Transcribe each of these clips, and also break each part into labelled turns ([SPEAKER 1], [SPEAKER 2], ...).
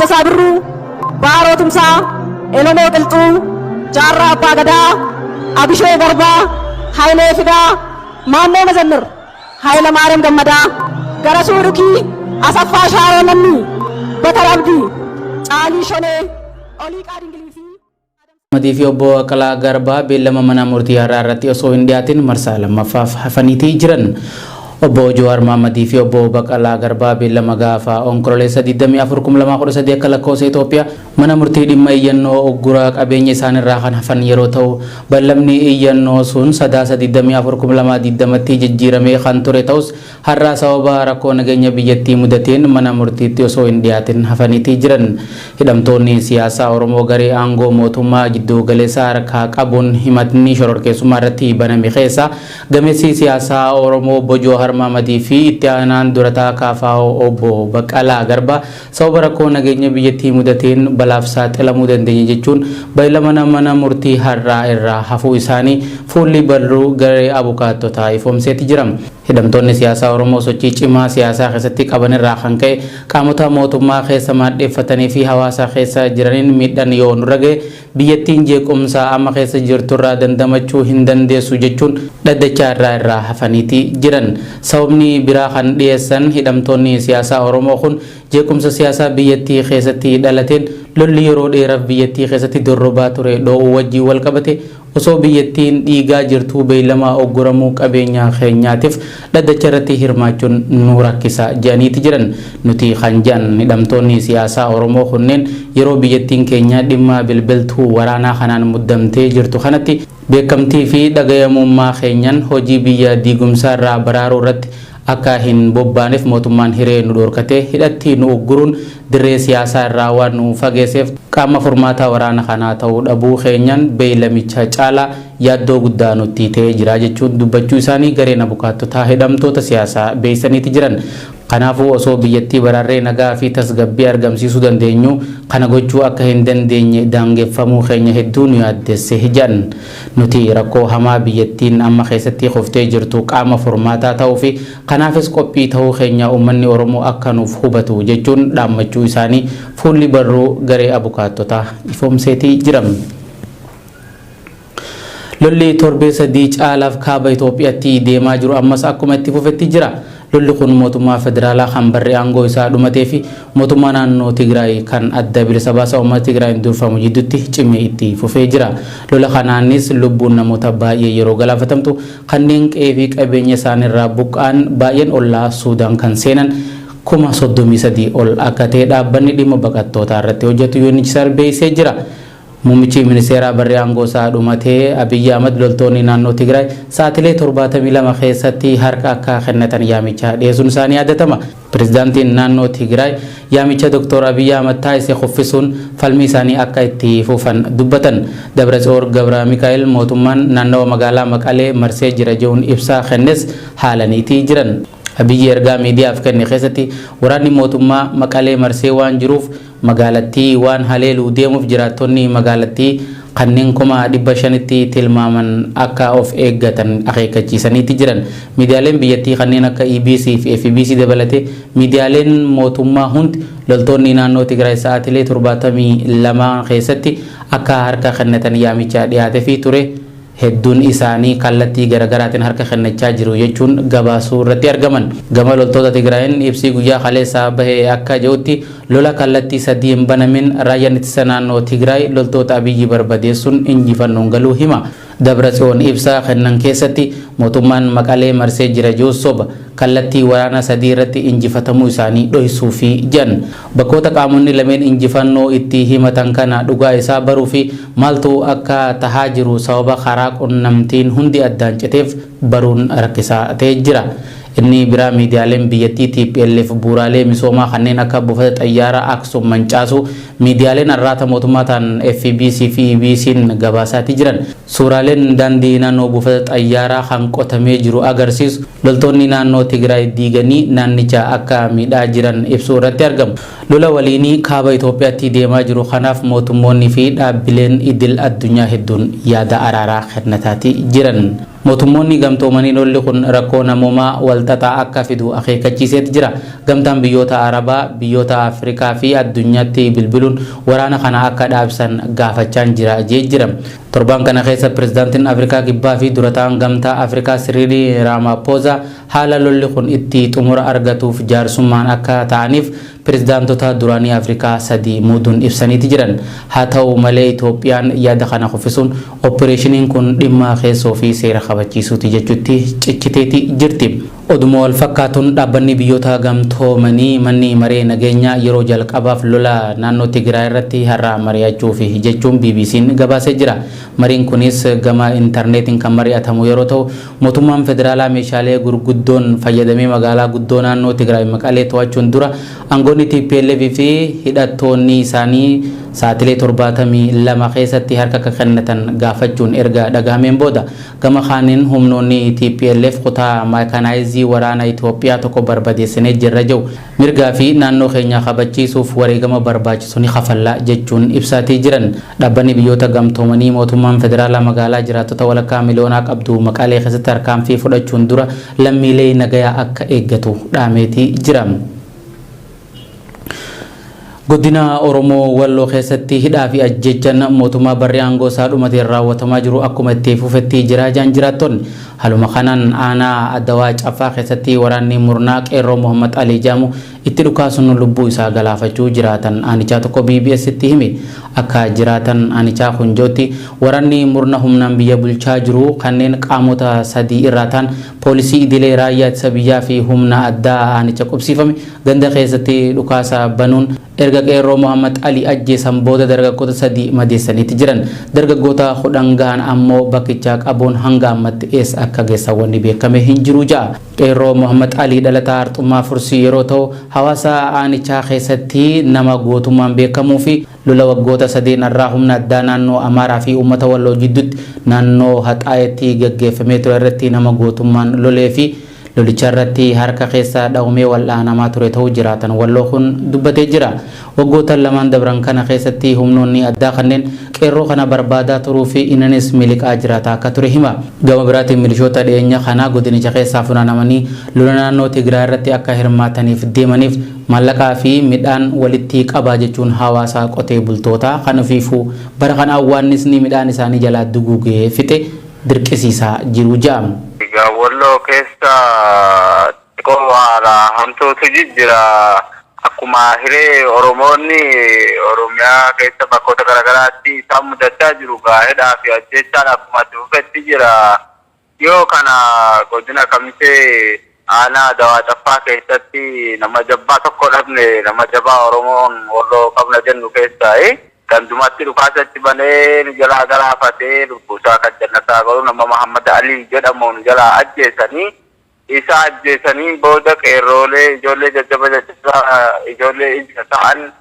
[SPEAKER 1] Dassasaa Birruu, Baaroo Tumsaa, Elomoo Qilxuu, Jaarraa Abbaa Gadaa, Abishoo Garbaa, Hayilee Fidaa, Maannoo Mazannir, Hayila Maariyaam Gammadaa, Garasuu Dhukii, Asaffaa Shaaroo Nannii, Bakar Abdii, Caalii Shonee, Oliiqaa Dingilii fi
[SPEAKER 2] Madii fi obbo Aqalaa Garbaa beellama mana murtii har'aa irratti osoo hin dhiyaatin marsaa lammaffaaf hafaniitii jiran. Obbo Jawaar Mohammadii fi obbo Aqalaa Garbaa beellama gaafa onkololeessa 24/2013 akka lakkoofsa Itoophiyaa mana murtii dhimma iyyannoo ogguraa qabeenya isaanirraa kan hafan yeroo ta'u ballamni iyyannoo sun sadaasa 24/2020tti jijjiiramee kan ture ta'us har'aa sababa rakkoo nageenya biyyattii mudateen mana murtiitti osoo hin dhiyaatin hafaniitii jiran. Hidhamtoonni siyaasaa Oromoo garee aangoo mootummaa gidduu galeessaa harkaa qabuun himatni shororkeessummaa irratti baname keessa gameessi siyaasaa Oromoo Obbo Jawaar Mohammadii fi itti aanaan durataa KFO obbo Aqalaa Garbaa sababa rakkoo nageenya biyyattii mudateen balaaf saaxilamuu dandeenya jechuun beellama mana murtii har'aa irraa hafuu isaanii fuulli barruu garee abukaattotaa ifoomseetti jira. Hidhamtoonni siyaasaa Oromoo sochii cimaa siyaasaa keessatti qaban irraa kan ka'e qaamota mootummaa keessa maadheeffatanii fi hawaasa keessa jiraniin miidhaan yoo nurra ga'e biyyattiin jeequmsa amma keessa jirtu irraa dandamachuu hin dandeessu jechuun dhaddachaa irraa hafaniitii jiran. Sababni biraa kan dhiyeessan hidhamtoonni siyaasaa Oromoo kun jeequmsa siyaasaa biyyattii keessatti dhalateen lolli yeroo dheeraaf biyyattii keessatti dorrobaa ture dhoowuu wajjin wal qabate osoo biyyattiin dhiigaa jirtu beellama ogguramuu qabeenya keenyaatiif dhaddacha irratti hirmaachuun nu rakkisa jedhaniiti jiran. Nuti kan jedhan hidhamtoonni siyaasaa Oromoo kunneen yeroo biyyattiin keenya dhimma bilbiltuu waraanaa kanaan muddamtee jirtu kanatti beekamtii fi dhagayamummaa keenyan hojii biyya diigumsaa irraa baraaruu irratti akka hin bobbaaneef mootummaan hiree nu dhorkatee hidhatti nu ogguruun dirree siyaasaa irraa waan nu fageesseef qaama furmaata waraana kanaa ta'uu dhabuu keenyan beellamicha caalaa yaaddoo guddaa nutti ta'ee jira jechuun dubbachuu isaanii gareen abukaattotaa hidhamtoota siyaasaa beeksisaniiti jiran. Kanaafuu osoo biyyattii baraarree nagaa fi tasgabbii argamsiisuu dandeenyu kana gochuu akka hin dandeenye daangeffamuu keenya hedduu nu yaaddesse jedhan. Nuti rakkoo hamaa biyyattiin amma keessatti kuftee jirtu qaama furmaataa ta'uu fi kanaafis qophii ta'uu keenya uummanni Oromoo akka nuuf hubatu jechuun dhaammachuu isaanii fuulli barruu garee abukaattotaa ifoomseetii jiran. Lolli torbee sadii caalaaf kaaba Itoophiyaatti deemaa jiru ammas akkuma itti fufetti jira. Lolli kun mootummaa federaalaa kan barree aangoo isaa dhumatee fi mootummaa naannoo Tigraay kan adda bilisa baasaa uummata Tigraay durfamu jidduutti cimee itti fufee jira. Lola kanaanis lubbuun namoota baay'ee yeroo galaafatamtu kanneen qe'ee fi qabeenya isaaniirraa buqqa'an baay'een ollaa Suudaan kan seenan 33,000 ol akka ta'e dhaabbanni dhimma baqattootaa irratti hojjetu UNHCR beeksisee jira. Muummichi ministeeraa barree aangoo isaa dhumatee Abiy Ahmed loltoonni naannoo Tigraay sa'atilee 72 keessatti harka akka kennatan yaamicha dhiyeessuun isaanii yaadatama. Pirezidaantiin naannoo Tigraay yaamicha Dr. Abiy Ahmed taasise kuffisuun falmii isaanii akka itti fufan dubbatan. Dabratsiyoon Gabra Mikaa'el mootummaan naannoo magaalaa Maqalee marsee jira jechuun ibsaa kennes haalaniitii jiran. Abiy ergaa miidiyaaf kenne keessatti waraanni mootummaa Maqalee marsee waan jiruuf magaalattii waan haleeluu deemuuf jiraattonni magaalattii kanneen 500,000tti tilmaaman akka of eeggatan akeekkachiisaniitti jiran. Miidiyaaleen biyyattii kanneen akka EBC fi FBC dabalatee miidiyaaleen mootummaa hundi loltoonni naannoo Tigraay sa'atilee 72 keessatti akka harka kennatan yaamicha dhiyaatee fi ture. Hedduun isaanii kallattii garaagaraatiin harka kennachaa jiru jechuun gabaasuu irratti argaman. Gama loltoota Tigraayin ibsi guyyaa kaleessaa bahee akka jedhutti lola kallattii sadiin banamin raayyaan ittisa naannoo Tigraay loltoota Abiyyi barbadeessuun injifannoon galuu hima. Dabratsiyoon ibsaa kennan keessatti mootummaan Maqalee marsee jira jechuun soba kallattii waraana sadii irratti injifatamuu isaanii dhoysuu fi jedhan. Bakkoota qaamonni lameen injifannoo itti himatan kana dhugaa isaa baruu fi maaltu akka tahaa jiru sababa karaa qunnamtiin hundi addaan citeef baruun rakkisaa ta'ee jira. Inni biraa miidiyaaleen biyyattii TPLF bu'uuraalee misoomaa kanneen akka buufata xayyaaraa Aksum mancaasu miidiyaaleen arraata mootummaa ta'an FBC fi EBC'n gabaasaatti jiran. Suuraaleen daandii naannoo buufata xayyaaraa kan qotamee jiru agarsiisu loltoonni naannoo Tigraay diiganii naannicha akka miidhaa jiran ibsuu irratti argamu. Lola waliinii kaaba Itoophiyaatti deemaa jiru kanaaf mootummoonni fi dhaabbileen idil addunyaa hedduun yaada araaraa kennataati jiran. mootummoonni gamtoomanii lolli kun rakkoo namoomaa walxaxaa akka fidu akeekkachiiseet jira. Gamtaan biyyoota Arabaa, biyyoota Afrikaa fi addunyaatti bilbiluun waraana kana akka dhaabsan gaafachaan jira. Torban kana keessa pirezidaantiin Afrikaa Kibbaa fi durataan gamtaa Afrikaa Siriil Ramaphosa haala lolli kun itti xumura argatuuf jaarsummaan akka ta'aniif pirezidaantota duraanii Afrikaa sadii muuduun ibsaniiti jiran. Haa ta'u malee Itoophiyaan yaada kana kuffisuun opereeshiniin kun dhimma keessoo fi seera kabachiisuuti jechuutti cichiteeti jirti. Oduma wal fakkaatuun dhaabbanni biyyoota gamtoomanii manni maree nageenyaa yeroo jalqabaaf lola naannoo Tigraay irratti har'a mari'achuuf jechuun BBC'n gabaasee jira. Mariin kunis gama intarneetiin kan mari'atamu yeroo ta'u mootummaan federaalaa meeshaalee gurguddoon fayyadamee magaalaa guddoo naannoo Tigraay Maqalee to'achuun dura aangoonni TPLF fi hidhattoonni isaanii saatilee 72 keessatti harka akka kennatan gaafachuun erga dhagahameen booda gama kaaniin humnoonni TPLF kutaa maakanaayizii waraana Itoophiyaa tokko barbadeessinee jirra jiru mirgaa fi naannoo keenya kabachiisuuf wareegama barbaachisu ni kafallaa jechuun ibsaatii jiran. Dhaabbanni biyyoota gamtoomanii mootummaan federaalaa magaalaa jiraattota walakkaa miliyoonaa qabdu Maqalee keessatti tarkaanfii fudhachuun dura lammiilee nagayaa akka eeggatu dhaameetii jira. Godina Oromoo Walloo keessatti hidhaa fi ajjechaan mootummaa barri aangoo isaa dhumateen raawwatamaa jiru akkuma itti fufetti jiraattonni. Haluma kanaan aanaa Adawaa Caffaa keessatti waraanni murnaa qeerroo Muhammad Ali Jaamu itti dhukaasuun lubbuu isaa galaafachuu jiraatan aanichaa tokko BBS'tti hime. Akka jiraatan aanichaa kunjootti waraanni murna humnaan biyya bulchaa jiru kanneen qaamota sadii irraa ta'an poolisii idilee raayyaa ittisa biyyaa fi humna addaa aanicha qubsiifame ganda keessatti dhukaasa banuun erga qeerroo Muhammad Ali ajjeesan booda dargaggoota sadii madeessaniiti jiran. Dargaggoota 10 gahan ammoo bakkichaa qabuun hanga ammatti eessa akka geessan wanni beekame hin jiru ja'a. Qeerroo Muhammad Ali dhalataa Arxummaa Fursii yeroo ta'u hawaasa aanichaa keessatti nama gootummaan beekamuu fi lola waggoota sadeen irraa humna addaa naannoo Amaaraa fi uummata Walloo jidduutti naannoo Haxaayetti gaggeeffamee ture irratti nama gootummaan lolee fi lolicha irratti harka keessa dhawumee wal'aanamaa ture ta'uu jiraatan Walloo kun dubbatee jira. Waggoota lamaan dabran kana keessatti humnoonni addaa kanneen qeerroo kana barbaadaa turuu fi innis miliqaa jiraata akka ture hima. Gama biraatiin milishoota dhiyeenya kana godinicha keessaa funaanamanii lola naannoo Tigraay irratti akka hirmaataniif deemaniif maallaqaa fi midhaan walitti qabaa jechuun hawaasa qotee bultoota kan ofiifuu bara kana awwaannisni midhaan isaanii jalaa duguugee fixe dirqisiisaa jiru ja'a.
[SPEAKER 3] Walloo keessa qofaadha hamtuutu jira. Akkuma hiree Oromoonni Oromiyaa keessa bakkoota garaagaraatti isaan mudachaa jiru gaa'eedhaa fi ajjechaan akkuma dhufetti jira. Yoo kana godina Kamisee aanaa Adawaa Caffaa keessatti nama jabbaa tokko dhabne nama jabaa Oromoon Walloo qabna jennu keessaa gandumatti dhukaasatti banee jalaa galaafatee lubbuusaa kan jannataa godhu nama Muhammad Ali jedhamuun jalaa ajjeesanii isa ajjeesanii booda qeerroolee ijoollee jajjaba ijoollee ija ta'an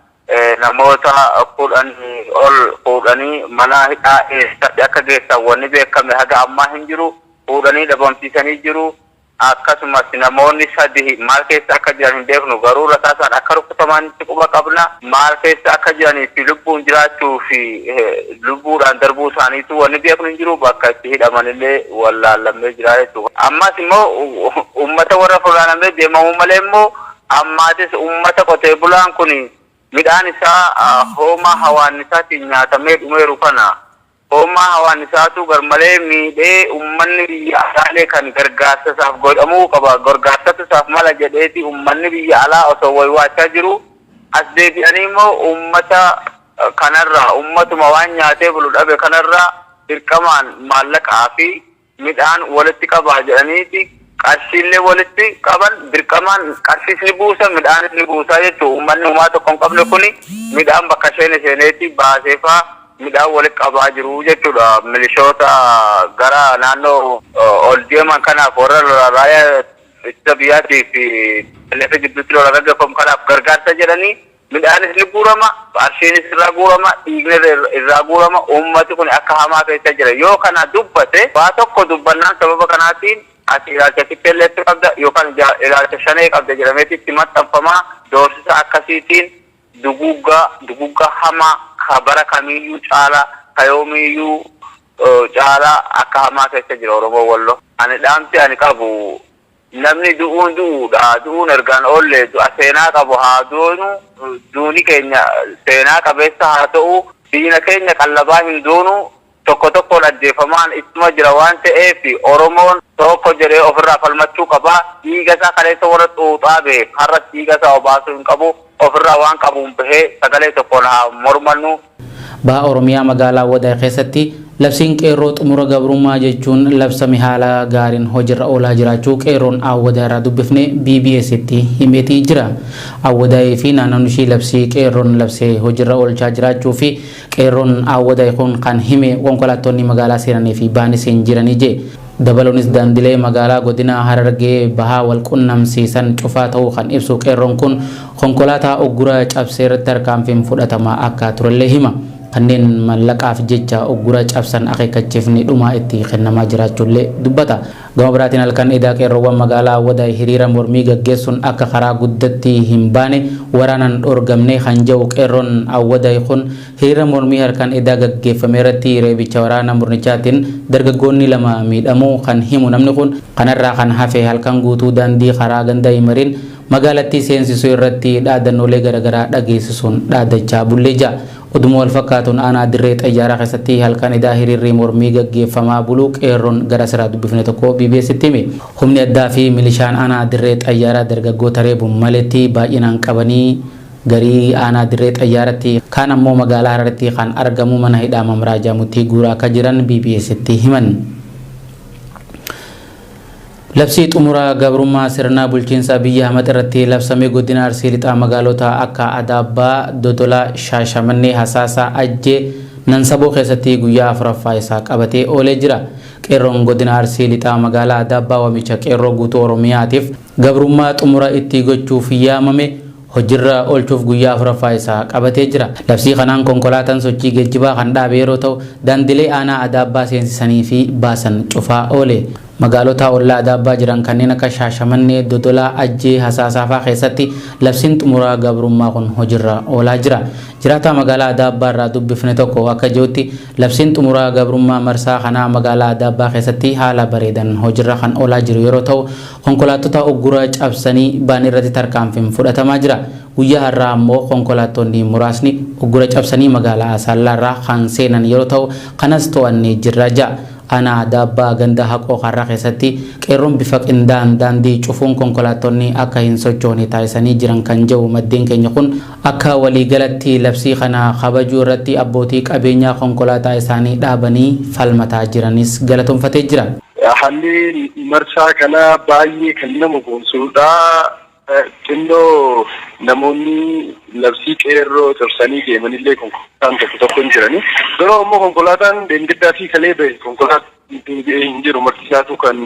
[SPEAKER 3] namoota 10 ol fuudhanii mana hidhaa eessatti akka geessan wanni beekame haga ammaa hin jiru. Fuudhanii dhabamsiisanii jiru. Akkasumas namoonni sadii maal keessa akka jiran hin beeknu garuu rasaasaan akka rukutaman quba qabna. Maal keessa akka jiranii fi lubbuun jiraachuu fi lubbuudhaan darbuu isaaniitu wanni beeknu hin jiru. Bakka itti hidhamanillee wallaallamee jira jechuudha. Ammas immoo uummata warra funaanamee deemamuu malee immoo ammaatis uummata qotee bulaan kun midhaan isaa hoomaa hawaannisaatiin nyaatamee dhumeeru kana. Hoomaa hawaannisaatu garmalee miidhee uummanni biyya alaalee kan gargaarsa isaaf godhamuu qaba. Gargaarsa isaaf mala jedheeti uummanni biyya alaa osoo waywaachaa jiru. As deebi'anii immoo uummata kanarraa uummatuma waan nyaatee bulu dhabe kanarraa dirqamaan maallaqaa fi midhaan walitti qabaa jedhaniiti qarshiillee walitti qaban dirqamaan qarshiis ni buusa midhaanis ni buusaa jechuudha. Uummanni uumaa tokko hin qabne kuni midhaan bakka isheen seeneeti baaseefaa midhaan walitti qabaa jiru jechuudha. Milishoota gara naannoo ol deeman kanaaf warra raayyaa ittisa biyyaatii fi lafa gidduutti lola gaggeeffamu kanaaf gargaarsa jedhanii midhaanis ni guurama, qarshiinis irraa guurama, dhiigni irraa guurama. Uummati kun akka hamaa keessa jira. Yoo kana dubbate waa tokko dubbannaan sababa kanaatiin ati ilaalcha TPLF qabda yookaan ilaalcha shanee qabda jedhameeti itti maxxanfamaa. Doorsisa akkasiitiin duguuggaa hamaa kabara kamiyyuu caala kayoomiyyuu caalaa akka hamaa keessa jira Oromoo Walloo. Ani dhaamti ani qabu namni du'uun ergaan oolle du'a seenaa qabu haa doonu duuni keenya seenaa qabeessa haa ta'u diina keenya qallabaa hin doonu tokkoon ajjeefamaan ittuma jira waan ta'eef Oromoon tokko jedhee ofirraa falmachuu qaba. Dhiiga isaa kaleessa warra xuuxaa beek har'a dhiiga isaa obaasuu hin qabu ofirraa waan qabuun bahee sagalee tokkoon haa mormannu.
[SPEAKER 2] Baha Oromiyaa magaalaa Wadaa keessatti labsiin qeerroo xumura gabrummaa jechuun labsame haala gaariin hojiirra oolaa jiraachuu qeerroon Awwadaa irraa dubbifne BBS itti himeetii jira. Awwadaa fi naannoon ishii labsii qeerroon labsee hojiirra oolchaa jiraachuu fi qeerroon Awwadaa kun kan hime konkolaattonni magaalaa seenanii fi baanisiin jiranii je. Dabaluunis daandilee magaalaa godina Harargee bahaa wal qunnamsiisan cufaa ta'uu kan ibsu qeerroon kun konkolaataa oggura cabsee irratti tarkaanfiin fudhatamaa akka turellee hima. Kanneen mallaqaaf jecha oggura cabsan akeekkachiifni dhumaa itti kennamaa jiraachuullee dubbata. Gama biraatiin halkan edaa qeerroowwan magaalaa Wadaa hiriira mormii gaggeessuun akka karaa guddatti hin baane waraanaan dhorgamne kan jedhu qeerroon Wadaa kun hiriira mormii halkan edaa gaggeeffame irratti reebicha waraana murnichaatiin dargaggoonni lama miidhamuu kan himu namni kun kanarraa kan hafe halkan guutuu daandii karaa gandaa himariin magaalattii seensisuu irratti dhaadannoolee garaagaraa dhageessisuun dhaadachaa bullee jira. Oduma wal fakkaatuun aanaa dirree xayyaaraa keessatti halkan edaa hiriirri mormii gaggeeffamaa buluu qeerroon gara siraa dubbifne tokko BBS itti hime. Humni addaa fi milishaan aanaa dirree xayyaaraa dargaggoota reebuun maletti baay'inaan qabanii garii aanaa dirree xayyaaratti kaan ammoo magaalaa Hararitti kan argamu mana hidhaa Mamraa Jaamutti guuraa akka jiran BBS itti himan. Labsii xumura gabrummaa sirna bulchiinsa Abiy Ahmed irratti labsame godina Arsii lixaa magaalota akka Adaabaa, Dodolaa, Shaashamannee, Hasaasaa, Ajjee, Nansaboo keessatti guyyaa afuraffaa isaa qabatee oolee jira. Qeerroon godina Arsii lixaa magaalaa Adaabaa waamicha qeerroo guutuu Oromiyaatiif gabrummaa xumura itti gochuuf yaamame hojiirra oolchuuf guyyaa afuraffaa isaa qabatee jira. Labsii kanaan konkolaataan sochii geejjibaa kan dhaabe yeroo ta'u daandilee aanaa Adaabaa seensisanii fi baasan cufaa oole. Magaalota ollaa Adaabaa jiran kanneen akka Shaashamannee, Dodolaa, Ajjee, Hasaasaa fa'aa keessatti labsiin xumura gabrummaa kun hojiirra oolaa jira. Jiraataa magaalaa Adaabaa irraa dubbifne tokko akka jedhutti labsiin xumura gabrummaa marsaa kanaa magaalaa Adaabaa keessatti haala bareedan hojiirra kan oolaa jiru yeroo ta'u konkolaattota oggura cabsanii baan irratti tarkaanfiin fudhatamaa jira. Guyyaa har'aa ammoo konkolaattonni muraasni oggura cabsanii magaalaa Asaallaa irraa kan seenan yeroo ta'u kanas to'annee jirra ja'a. Ana Adaabaa ganda haqoo har'a keessatti qeerroon bifa qindaa'aan daandii cufuun konkolaattonni akka hin sochoone taasisanii jiran kan jedhu maddeen keenya kun akka waliigalatti labsii kana kabajuu irratti abbootii qabeenyaa konkolaataa isaanii dhaabanii falmataa jiranis galatoomfatee jira.
[SPEAKER 4] Haalli marsaa kana baay'ee kan nama boonsudha. Xinnoo namoonni labsii qeerroo cabsanii deemanillee konkolaataan tokko hin jirani. Garuu ammoo konkolaataan deemgiddaa fi kalee bahe konkolaataan hin jiru martisaatu kan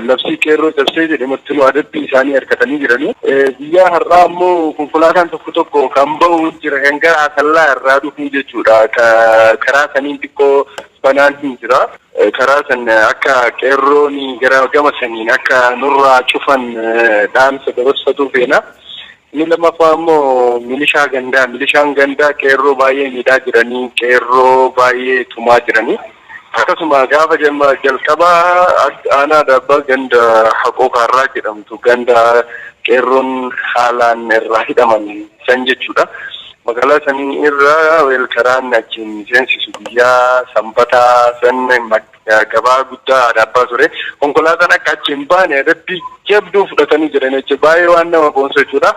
[SPEAKER 4] labsii qeerroo cabsee jedhe martinuu adabbii isaanii harkatanii jirani. Biyya har'aa ammoo konkolaataan tokko kan bahu jira kan gara Asallaa irraa dhufu jechuudha. Karaa saniin xiqqoo banaan hin jira. Karaa san akka qeerroon gara gama saniin akka nurraa cufan dhaamsa dabarsatu feena. Inni lammaffaa ammoo milishaan gandaa qeerroo baay'ee miidhaa jiranii, qeerroo baay'ee tumaa jiranii. Akkasuma gaafa jalqabaa aanaa Adaabaa ganda haqoo kaarraa jedhamtu ganda qeerroon haalaan irraa hidhaman san jechuudha. Magaalaa sanii irraa karaan achiin seensisu guyyaa sanbataa san gabaa guddaa Adaabaa ture. Konkolaataan akka achiin baane adabbii jabduu fudhatanii jiran jechuudha. Baay'ee waan nama boonsu jechuudha.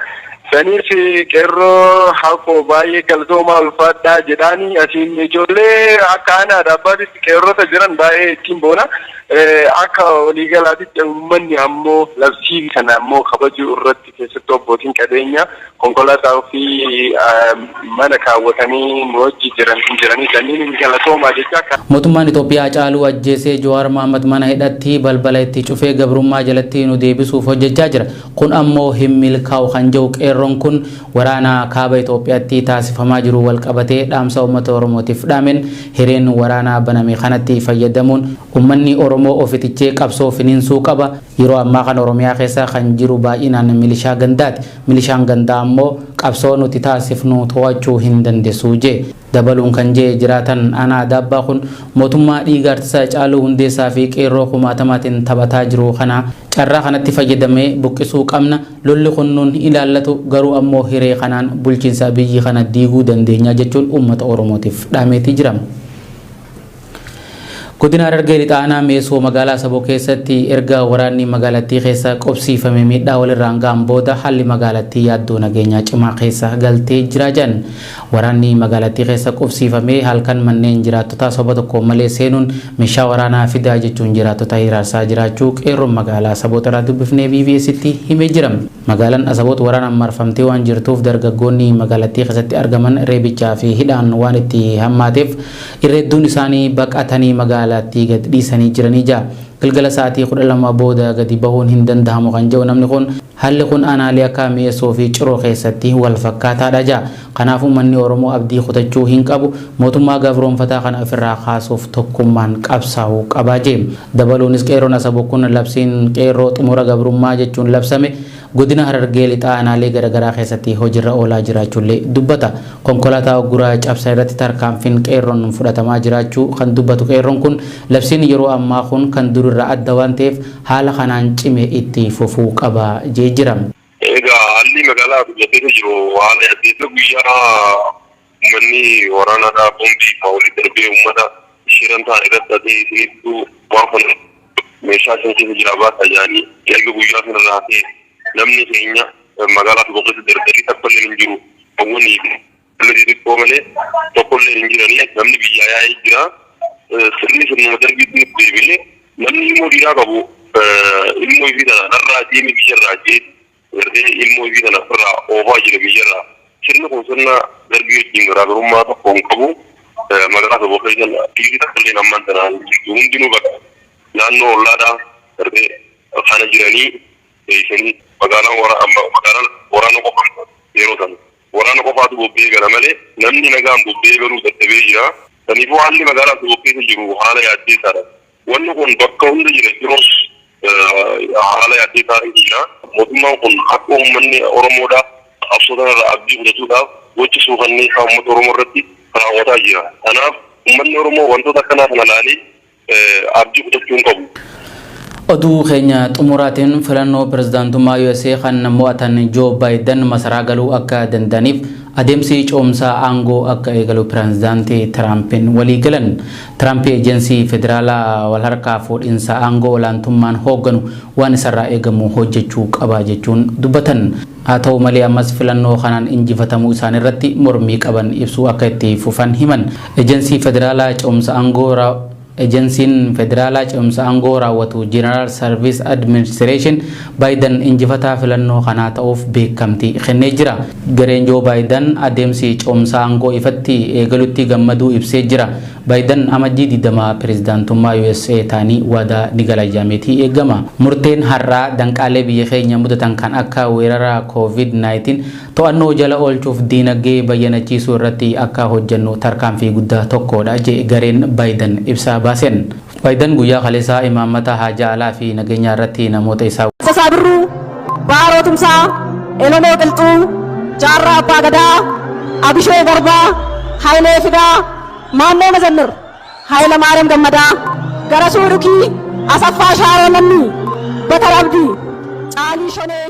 [SPEAKER 4] Saniif qeerroo haqoo baay'ee galtoomaa ulfaadhaa jedhaanii asiin ijoollee akka aanaa Adaabaatti qeerrota jiran baay'ee ittiin boona. Akka waliigalaatti uummanni ammoo labsii kana ammoo kabajuu irratti keessattuu abbootiin qabeenya konkolaataa fi mana kaawwatanii wajji jiranii sanniin galatoomaa jecha.
[SPEAKER 2] Mootummaan Itoophiyaa caaluu ajjeesee Jawaar Mohaammed mana hidhatti balbala itti cufee gabrummaa jalatti nu deebisuuf hojjechaa jira. Kun ammoo hin milkaa'u kan jedhu qeerroon kun waraana kaaba Itoophiyaatti taasifamaa jiru wal qabatee dhaamsa uummata Oromootiif dhaameen hireen waraanaa baname kanatti fayyadamuun uummanni Oromoo ofitichee qabsoo finiinsuu qaba. Yeroo ammaa kan Oromiyaa keessa kan jiru baay'inaan milishaa gandaati. Milishaan gandaa ammoo qabsoo nuti taasifnu to'achuu hin dandeessu jee. dabaluun kan jee jiraatan aanaa daabbaa kun mootummaa dhiiga artisaa Haacaaluu Hundeessaa fi qeerroo kumaatamaatiin taphataa jiru kana carraa kanatti fayyadamee buqqisuu qabna lolli kun nun ilaallatu garuu ammoo hiree kanaan bulchiinsa biyyi kana diiguu dandeenya jechuun uummata Oromootiif dhaameetii jira. Godina Harargee lixaanaa meesoo magaalaa Saboo keessatti erga waraanni magaalattii keessa qobsiifame miidhaa walirraan ga'an booda haalli magaalattii yaaddoo nageenyaa cimaa keessa galtee jira jedhan. Waraanni magaalattii keessa qobsiifame halkan manneen jiraattota saba tokko malee seenuun meeshaa waraanaa fidaa jechuun jiraattota hiraarsaa jiraachuu qeerroon magaalaa Saboo irraa dubbifnee BBS'tti himee jira. Magaalaan Asaboot waraanaan marfamtee waan jirtuuf dargaggoonni magaalattii keessatti argaman reebichaa fi hidhaan waan itti hammaateef irreedduun isaanii baqatanii magaalattii gad dhiisanii jiranii jira. Galgala sa'aatii 12 booda gadi bahuun hin danda'amu kan jedhu namni kun haalli kun aanaalee akka Meesoo fi Ciroo keessatti wal fakkaataadha jira. Kanaaf uummanni Oromoo abdii kutachuu hin qabu mootummaa gabroonfataa kana ofirraa kaasuuf tokkummaan qabsaa'uu qaba jee. Dabaluunis qeerroon Asaboo kun labsiin qeerroo xumura gabrummaa jechuun labsame godina Harargee lixaa aanaalee garaagaraa keessatti hojiirra oolaa jiraachuullee dubbata. Konkolaataa guraa cabsaa irratti tarkaanfiin qeerroon fudhatamaa jiraachuu kan dubbatu qeerroon kun labsiin yeroo ammaa kun kan durirraa adda waan ta'eef haala kanaan cimee itti fufuu qaba jee jira.
[SPEAKER 4] Egaa haalli magaalaa guddatee jiru haala yaaddeessa guyyaa uummanni waraanaadhaa boombii walitti darbee uummata shiran ta'an irratti ta'ee isinitti waan kana meeshaa sana keessa jira baasa jedhanii erga guyyaa sana irraa ta'e namni keenya magaalaa Saboo keessatti darbanii tokkollee hin jiru. Hawwanii fi xixiqqoo malee tokkollee hin jiranii namni biyyaa yaa'ee jira. Sirni sirnuma darbiitti deebi'ee namni immoo dhiiraa qabu ilmoo ofii sana narraa deemee biyyarraa jee ilmoo ofii sana irraa oofaa jira biyyarraa. Sirni kun sirna darbii wajjin garaagarummaa tokko hin qabu. Magaalaa Saboo keessatti dhiirri tokkollee ammaan tanaan hundinuu bakka naannoo ollaadhaa darbee kana jiranii isanii magaalaan waraana qofaan yeroo sana waraana qofaatu bobbee gala malee namni nagaan bobbee galuu dadhabee jira. Kanaafuu haalli magaalaa Saboo keessa jiru haala yaaddeessaadha. Wanni kun bakka hunda jira yeroo haala yaaddeessaa jira. Mootummaan kun akka uummanni Oromoodhaa qabsoo irraa abdii fudhatuudhaaf gocha suukanneessaa uummata Oromoo irratti raawwataa jira. Kanaaf uummanni Oromoo wantoota akkanaa kana ilaalee abdii fudhachuu hin qabu.
[SPEAKER 2] Oduu keenya xumuraatiin filannoo pirezidaantummaa USA kan mo'atan Joo Baayiden masaraa galuu akka danda'aniif adeemsi coomsaa aangoo akka eegalu pirezidaantii Tiraampiin walii galan. Tiraamp eejensii federaalaa wal harkaa fuudhinsa aangoo olaantummaan hoogganu waan isarraa eegamu hojjechuu qaba jechuun dubbatan. Haa ta'u malee ammas filannoo kanaan injifatamuu isaanii irratti mormii qaban ibsuu akka itti fufan himan. Eejensii federaalaa coomsa aangoo Ejensiin federaalaa ce'umsa aangoo raawwatu General Service Administration Baayiden injifataa filannoo kanaa ta'uuf beekamtii kennee jira. Gareen Joo Baayiden adeemsi ce'umsa aangoo ifatti eegalutti gammaduu ibsee jira. Baayiden amajjii 20 pirezidaantummaa USA ta'anii waadaa ni galajameetii eegama. Murteen har'aa danqaalee biyya keenya mudatan kan akka weerara COVID-19 to'annoo jala oolchuuf diinagdee bayyanachiisuu irratti akka hojjennu tarkaanfii guddaa tokkodha jedhe gareen Baayiden ibsaa baasen. Baayiden guyyaa kaleessaa imaammata haajaa alaa fi nageenyaa irratti namoota isaa
[SPEAKER 1] Sasaabirruu Baarootumsaa Elomoo Qilxuu Jaarraa Abbaa Gadaa Abishee Garbaa Haayilee Fidaa Nannoo Mazannir Haayila Maariyaam Gammadaa Garasuu Dhukii Asaffaa Shaaroo Nannii Batar Abdii Caalii Shonee